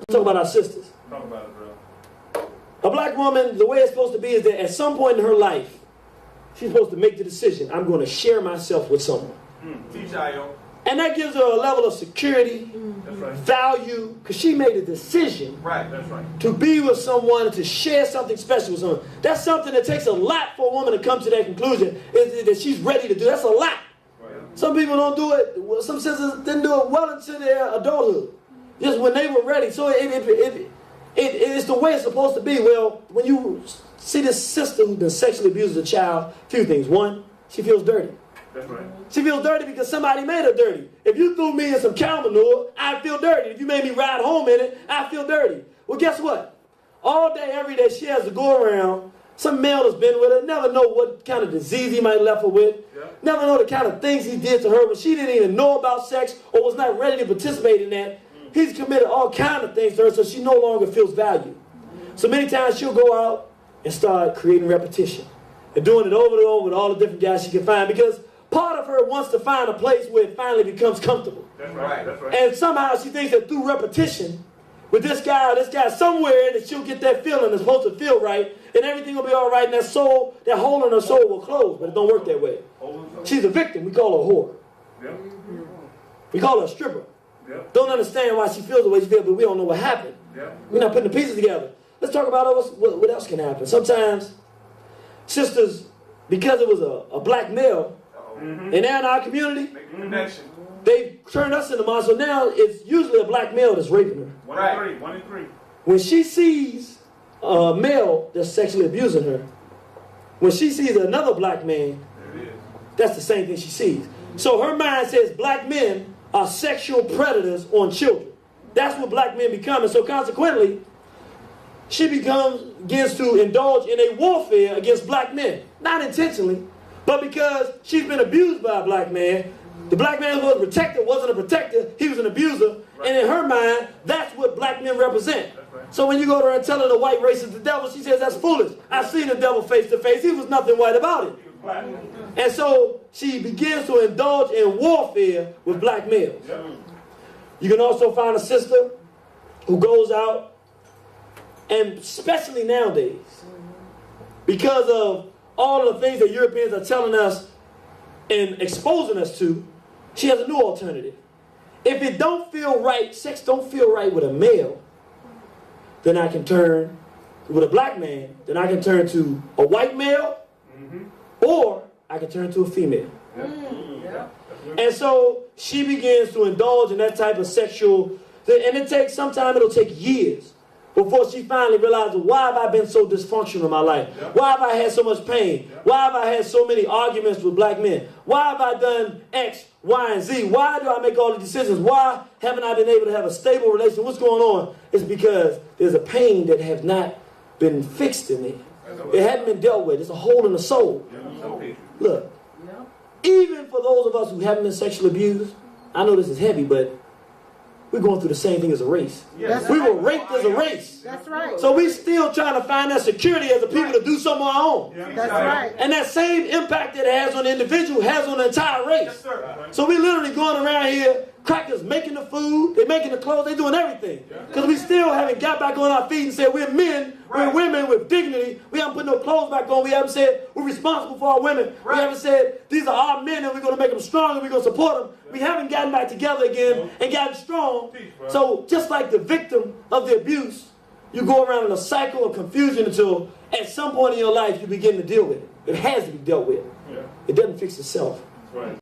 Let's talk about our sisters. Talk about it, bro. A black woman, the way it's supposed to be is that at some point in her life, she's supposed to make the decision, I'm going to share myself with someone. Teach Ayo. And that gives her a level of security, That's right. value, because she made a decision Right, that's right. to be with someone, to share something special with someone. That's something that takes a lot for a woman to come to that conclusion, is that she's ready to do. That's a lot. Right. Some people don't do it, well, some sisters didn't do it well into their adulthood, just when they were ready. So it's the way it's supposed to be. Well, when you see this sister who's been sexually abused as a child, a few things. One, she feels dirty. That's right. She feels dirty because somebody made her dirty. If you threw me in some cow manure, I feel dirty. If you made me ride home in it, I feel dirty. Well, guess what? All day, every day, she has to go around. Some male has been with her. Never know what kind of disease he might have left her with. Yeah. Never know the kind of things he did to her when she didn't even know about sex or was not ready to participate in that. He's committed all kinds of things to her, so she no longer feels valued. So many times she'll go out and start creating repetition and doing it over and over with all the different guys she can find, because part of her wants to find a place where it finally becomes comfortable. That's right. That's right. And somehow she thinks that through repetition with this guy somewhere, that she'll get that feeling that's supposed to feel right, and everything will be all right, and that soul, that hole in her soul will close, but it don't work that way. She's a victim. We call her a whore. Yep. We call her a stripper. Yep. Don't understand why she feels the way she feels, but we don't know what happened. Yep. We're not putting the pieces together. Let's talk about what else can happen. Sometimes sisters, because it was a black male, and they're in our community, they turned us into moms, so now it's usually a black male that's raping her. 1 in 3. When she sees a male that's sexually abusing her, when she sees another black man, that's the same thing she sees. So her mind says black men are sexual predators on children. That's what black men become. And so consequently, she begins to indulge in a warfare against black men. Not intentionally, but because she's been abused by a black man. The black man who was a protector wasn't a protector, he was an abuser. Right. And in her mind, that's what black men represent. Right. So when you go to her and tell her the white race is the devil, she says that's foolish. I've seen the devil face to face. He was nothing white about it. And so she begins to indulge in warfare with black males. Yep. You can also find a sister who goes out, and especially nowadays, because of all the things that Europeans are telling us and exposing us to, she has a new alternative. If it don't feel right, sex don't feel right with a male, then I can turn, with a black man, then I can turn to a white male, or I can turn to a female. And so she begins to indulge in that type of sexual, and it takes, sometimes it'll take years before she finally realizes, why have I been so dysfunctional in my life? Why have I had so much pain? Why have I had so many arguments with black men? Why have I done X, Y, and Z? Why do I make all the decisions? Why haven't I been able to have a stable relationship? What's going on? It's because there's a pain that has not been fixed in me. It hadn't been dealt with. It's a hole in the soul. Look, even for those of us who haven't been sexually abused, I know this is heavy, but we're going through the same thing as a race. Yes. We were raped as a race. That's right. So we still trying to find that security as a people to do something on our own. That's right. And that same impact that it has on the individual has on the entire race. Yes, sir. So we literally going around here, crackers making the food, they're making the clothes, they're doing everything. Because we still haven't got back on our feet and said we're men, we're women with dignity. We haven't put no clothes back on. We haven't said we're responsible for our women. We haven't said these are our men and we're going to make them strong and we're going to support them. We haven't gotten back together again and gotten strong. So just like the victim of the abuse, you go around in a cycle of confusion until at some point in your life you begin to deal with it. It has to be dealt with. It doesn't fix itself.